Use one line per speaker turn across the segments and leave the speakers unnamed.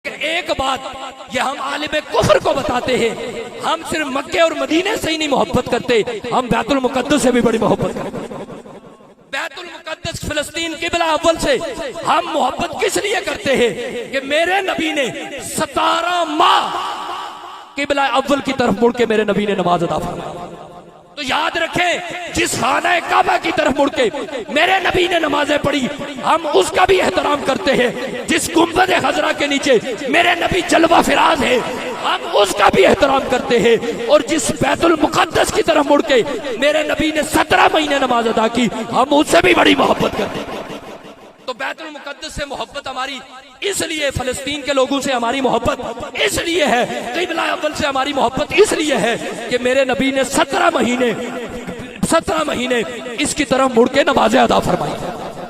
ایک بات یہ ہم عالم کفر کو بتاتے ہیں، ہم صرف مکے اور مدینے سے ہی نہیں محبت کرتے، ہم بیت المقدس سے بھی بڑی محبت کرتے ہیں۔ بیت المقدس فلسطین قبلہ اول سے ہم محبت کس لیے کرتے ہیں کہ میرے نبی نے 17 ماہ قبلہ اول کی طرف مڑ کے میرے نبی نے نماز ادا فرمائی۔ تو یاد رکھیں جس خانہ کعبہ کی طرف مڑ کے میرے نبی نے نمازیں پڑھی ہم اس کا بھی احترام کرتے ہیں، جس گنبد خضرا کے نیچے میرے نبی جلوہ فراز ہے ہم اس کا بھی احترام کرتے ہیں، اور جس بیت المقدس کی طرف مڑ کے میرے نبی نے 17 مہینے نماز ادا کی ہم اس سے بھی بڑی محبت کرتے ہیں۔ تو بیت المقدس سے محبت ہماری اس لیے، فلسطین کے لوگوں سے ہماری محبت اس لیے ہے، قبلہ اول سے ہماری محبت اس لیے ہے کہ میرے نبی نے 17 مہینے اس کی طرف مڑ کے نمازیں ادا فرمائی۔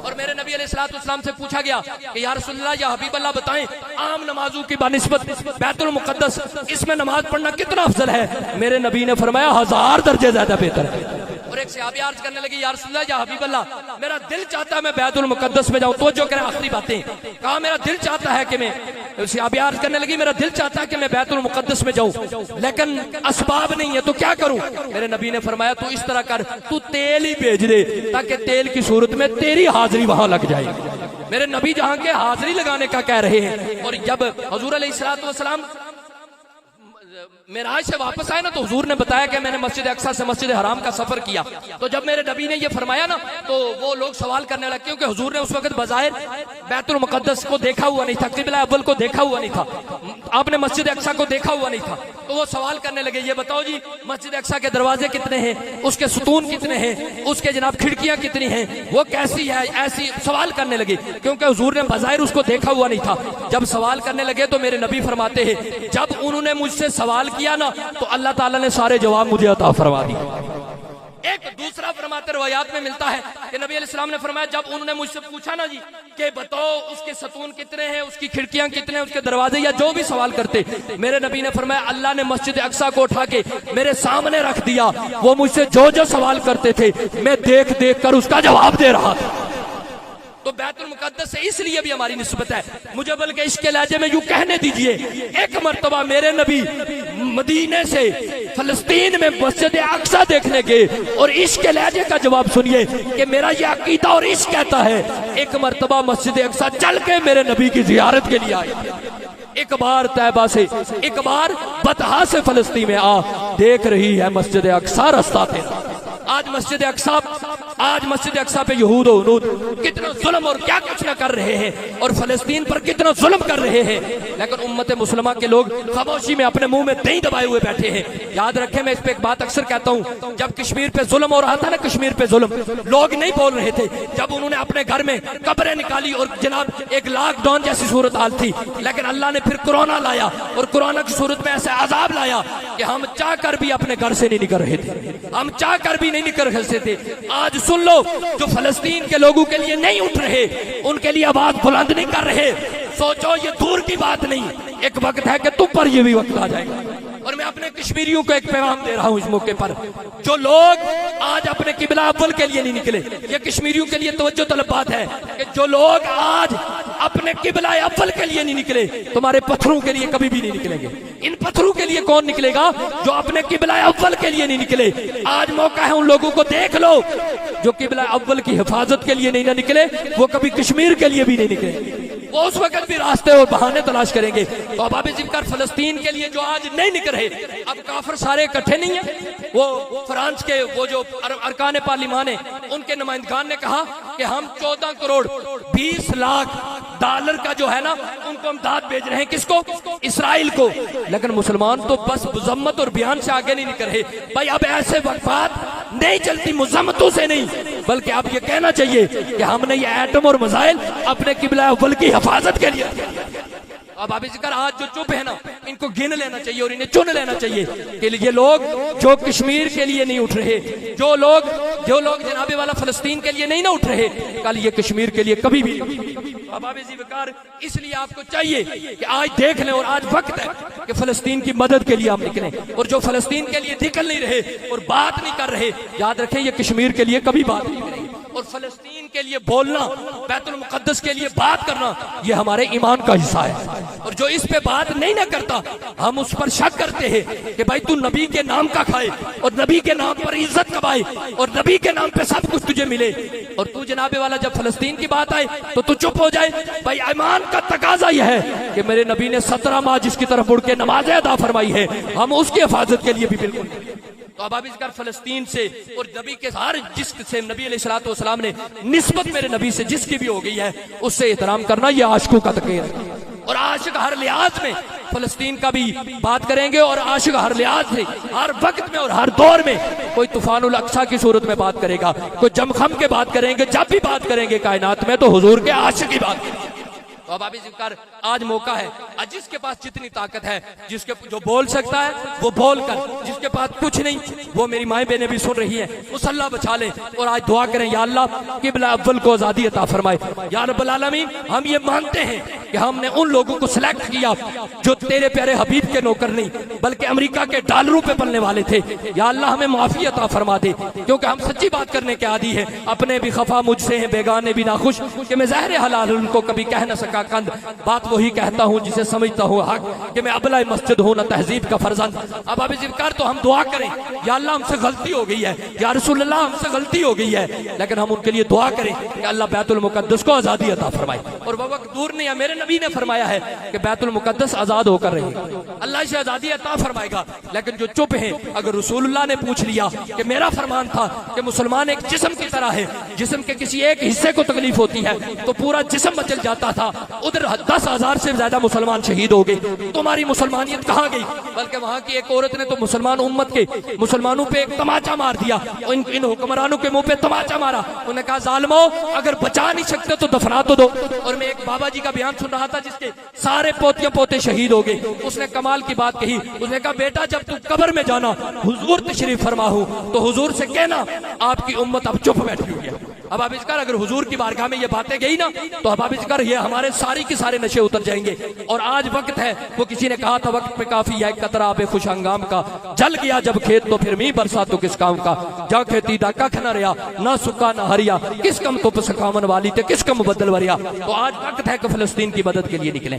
اور میرے نبی علیہ السلام سے پوچھا گیا کہ یا رسول اللہ یا حبیب اللہ بتائیں عام نمازوں کی بنسبت بیت المقدس اس میں نماز پڑھنا کتنا افضل ہے؟ میرے نبی نے فرمایا 1000 درجے زیادہ بہتر ہے۔ اور ایک صحابی عرض کرنے لگی یا رسول اللہ یا حبیب اللہ میرا دل چاہتا ہے میں بیت المقدس میں جاؤں، توجہ کریں آخری باتیں، کہا میرا دل چاہتا ہے کہ میں، صحابی عرض کرنے لگی میرا دل چاہتا ہے کہ میں بیت المقدس میں جاؤں لیکن اسباب نہیں ہے تو کیا کروں؟ میرے نبی نے فرمایا تو اس طرح کر، تو تیل ہی بھیج دے تاکہ تیل کی صورت میں تیری حاضری وہاں لگ جائے۔ میرے نبی جہاں کے حاضری لگانے کا کہہ رہے ہیں، اور جب حضور علیہ السلام معراج سے واپس آئے نا تو حضور نے بتایا کہ میں نے مسجد اقصی سے مسجد حرام کا سفر کیا، تو جب میرے نبی نے یہ فرمایا نا تو وہ لوگ سوال کرنے لگے کیونکہ حضور نے اس وقت بظاہر بیت المقدس کو دیکھا ہوا نہیں تھا، قبلہ اول کو دیکھا ہوا نہیں تھا، آپ نے مسجد اقصی کو دیکھا ہوا نہیں تھا، تو وہ سوال کرنے لگے یہ بتاؤ جی مسجد اقصی کے دروازے کتنے ہیں، اس کے ستون کتنے ہیں، اس کے جناب کھڑکیاں کتنی ہیں، وہ کیسی ہے، ایسی سوال کرنے لگے کیونکہ حضور نے بظاہر اس کو دیکھا ہوا نہیں تھا۔ جب سوال کرنے لگے تو میرے نبی فرماتے ہیں جب انہوں نے مجھ سے سوال کیا نا تو اللہ تعالیٰ نے سارے جواب مجھے عطا فرما دی۔ ایک دوسرا فرماتے روایات میں ملتا ہے کہ نبی علیہ السلام نے فرمایا جب انہوں نے مجھ سے پوچھا نا جی کہ بتاؤ اس کے ستون کتنے ہیں، اس کی کھڑکیاں کتنے ہیں، اس کے دروازے، یا جو بھی سوال کرتے، میرے نبی نے فرمایا اللہ نے مسجد اقصی کو اٹھا کے میرے سامنے رکھ دیا، وہ مجھ سے جو سوال کرتے تھے میں دیکھ دیکھ کر اس کا جواب دے رہا تھا۔ تو بیت المقدس سے اس لیے بھی ہماری نسبت ہے۔ مجھے بلکہ اس کے لہجے میں یوں کہنے دیجئے ایک مرتبہ میرے نبی مدینے سے فلسطین میں مسجد اقصی دیکھنے گئے اور عشق کے لہجے کا جواب سنیے کہ میرا یہ عقیدہ اور عشق کہتا ہے، ایک مرتبہ مسجد اقصی چل کے میرے نبی کی زیارت کے لیے آئے، ایک بار طیبہ سے، ایک بار بطحا سے فلسطین میں آ دیکھ رہی ہے مسجد اقصی رستہ تیرا۔ آج مسجد اقصی پہ یہود و ہنود کتنا ظلم اور کیا کچھ نہ کر رہے ہیں، اور فلسطین پر کتنا ظلم کر رہے ہیں، لیکن امت مسلمہ کے لوگ خاموشی میں اپنے منہ میں دہی دبائے ہوئے بیٹھے ہیں۔ یاد رکھیں میں اس پہ ایک بات اکثر کہتا ہوں، جب کشمیر پہ ظلم ہو رہا تھا نا، کشمیر پہ ظلم لوگ نہیں بول رہے تھے، جب انہوں نے اپنے گھر میں قبریں نکالی اور جناب ایک لاک ڈاؤن جیسی صورتحال تھی، لیکن اللہ نے پھر کورونا لایا اور کورونا کی صورت میں ایسے عذاب لایا کہ ہم چاہ کر بھی اپنے گھر سے نہیں نکل رہے تھے، ہم چاہ کر بھی نہیں نکل رہے تھے۔ آج سن لو جو فلسطین کے لوگوں کے لیے نہیں اٹھ رہے، ان کے لیے آواز بلند نہیں کر رہے، سوچو یہ دور کی بات نہیں، ایک وقت ہے کہ تم پر یہ بھی وقت آ جائے گا۔ اور میں اپنے کشمیریوں کو ایک پیغام دے رہا ہوں اس موقع پر، جو لوگ آج اپنے قبلہ اول کے لیے نہیں نکلے، یہ کشمیریوں کے لیے توجہ طلب بات ہے کہ جو لوگ آج اپنے قبلہ اول کے لیے نہیں نکلے تمہارے پتھروں کے لیے کبھی بھی نہیں نکلیں گے۔ ان پتھروں کے لیے کون نکلے گا؟ جو اپنے قبلہ اول کے لیے نہیں نکلے۔ آج موقع ہے ان لوگوں کو دیکھ لو جو قبلہ اول کی حفاظت کے لیے نہیں نہ نکلے، وہ کبھی کشمیر کے لیے بھی نہیں نکلے، وہ اس وقت بھی راستے اور بہانے تلاش کریں گے۔ تو اباب ذکر فلسطین کے لیے جو آج نہیں نکل رہے، اب کافر سارے اکٹھے نہیں ہیں، وہ فرانس کے وہ جو ارکان پارلیمان ہیں ان کے نمائندگان نے کہا کہ ہم 14 کروڑ 20 لاکھ ڈالر کا جو ہے نا ان کو امداد بھیج رہے ہیں، کس کو؟ اسرائیل کو، لیکن مسلمان تو بس مذمت اور بیان سے آگے نہیں نکل رہے۔ بھائی اب ایسے وقفات نہیں چلتی، مذمتوں سے نہیں، بلکہ اب یہ کہنا چاہیے کہ ہم نے یہ ایٹم اور میزائل اپنے قبلہ اول کی حفاظت کے لیے۔ اب آپ ذکر آج جو چپ ہے نا ان کو گن لینا چاہیے اور انہیں چن لینا چاہیے کہ یہ لوگ جو کشمیر کے لیے نہیں اٹھ رہے، جو لوگ جناب والا فلسطین کے لیے نہیں نہ اٹھ رہے، کل یہ کشمیر کے لیے کبھی بھی۔ اب آپ اس لیے آپ کو چاہیے کہ آج دیکھ لیں اور آج وقت ہے کہ فلسطین کی مدد کے لیے ہم نکلیں، اور جو فلسطین کے لیے نکل نہیں رہے اور بات نہیں کر رہے، یاد رکھیں یہ کشمیر کے لیے کبھی بات نہیں کریں گے۔ اور فلسطین کے لیے بولنا، بیت المقدس کے لیے بات کرنا، یہ ہمارے ایمان کا حصہ ہے۔ اور جو اس پہ بات نہیں نہ کرتا، ہم اس پر شک کرتے ہیں کہ بھائی تو نبی کے نام کا کھائے اور نبی کے نام پر عزت کمائے اور نبی کے نام پہ سب کچھ تجھے ملے، اور تو جناب والا جب فلسطین کی بات آئے تو تو چپ ہو جائے۔ بھائی ایمان کا تقاضا یہ ہے کہ میرے نبی نے 17 ماہ جس کی طرف مڑ کے نمازیں ادا فرمائی ہے، ہم اس کی حفاظت کے لیے بھی بالکل۔ تو اب اس کر فلسطین سے اور نبی کے ہر جس سے نبی علیہ الصلوۃ والسلام نے نسبت میرے نبی سے جس کی بھی ہو گئی ہے، اس سے احترام کرنا، یہ عاشقوں کا تقریر ہے۔ اور عاشق ہر لحاظ میں فلسطین کا بھی بات کریں گے، اور عاشق ہر لحاظ سے ہر وقت میں اور ہر دور میں کوئی طوفان الاقصی کی صورت میں بات کرے گا، کوئی جمخم کے بات کریں گے، جب بھی بات کریں گے کائنات میں تو حضور کے عاشق کی بات کریں گے۔ تو اب ابھی ذکر آج موقع ہے، جس کے پاس جتنی طاقت ہے، جس کے جو بول سکتا ہے وہ بول کر، جس کے پاس کچھ نہیں وہ میری مائیں بہنیں بھی سن رہی ہیں، مصلی بچا لیں اور آج دعا کریں، یا اللہ قبلہ اول کو آزادی عطا فرمائے۔ یا رب العالمین، ہم یہ مانتے ہیں کہ ہم نے ان لوگوں کو سلیکٹ کیا جو تیرے پیارے حبیب کے نوکر نہیں بلکہ امریکہ کے ڈالروں پہ پلنے والے تھے۔ یا اللہ ہمیں معافی عطا فرما دے، کیونکہ ہم سچی بات کرنے کے عادی ہیں، اپنے بھی خفا مجھ سے ہیں، بیگانے بھی ناخوش، کہ میں ظاہر حلال ان کو کبھی کہہ نہ سکا کند، بات وہی کہتا ہوں جسے سمجھتا ہوں حق، کہ میں ابلہ مسجد ہوں نہ تہذیب کا فرزند۔ اب ذکر تو ہم دعا کریں، یا اللہ ہم سے غلطی ہو گئی ہے، یا رسول اللہ ہم سے غلطی ہو گئی ہے، لیکن ہم ان کے لیے دعا کریں کہ اللہ بیت المقدس کو آزادی عطا فرمائے۔ اور وہ وقت دور نہیں ہے، میرے نبی نے فرمایا ہے کہ بیت المقدس آزاد ہو کر رہے گی، اللہ اسے آزادی عطا فرمائے گا۔ لیکن جو چپ ہیں، اگر رسول اللہ نے پوچھ لیا کہ میرا فرمان تھا کہ مسلمان ایک جسم کی طرح ہے، جسم کے کسی ایک حصے کو تکلیف ہوتی ہے تو پورا جسم مچل جاتا تھا، ادھر 10,000 سے زیادہ مسلمان شہید ہو گئے، تمہاری مسلمانیت کہاں گئی؟ بلکہ وہاں کی ایک عورت نے تو مسلمان امت کے مسلمانوں پہ ایک تماچا مار دیا، ان حکمرانوں کے منہ پہ تماچا مارا، انہوں نے کہا ظالمو اگر بچا نہیں سکتے تو دفنا تو دو۔ اور میں ایک بابا جی کا بیان سن رہا تھا جس کے سارے پوتیاں پوتے شہید ہو گئے، اس نے کمال کی بات کہی، اس نے کہا بیٹا جب تو قبر میں جانا حضور تشریف فرما ہو تو حضور سے کہنا آپ کی امت اب چپ بیٹھی ہوئی ہے۔ اب آپ اس کر اگر حضور کی بارگاہ میں یہ باتیں گئی نا تو اب آپ اس کر یہ ہمارے ساری کی سارے نشے اتر جائیں گے۔ اور آج وقت ہے، وہ کسی نے کہا تھا وقت پہ کافی ہے قطرہ آب خوش ہنگام کا، جل گیا جب کھیت تو پھر می برسا تو کس کام کا، جا کھیتی دا ککھ نہ ریا نہ سکا نہ ہریا، کس کم تو پسکامن والی تے کس کم بدل وریا۔ تو آج وقت ہے کہ فلسطین کی مدد کے لیے نکلیں۔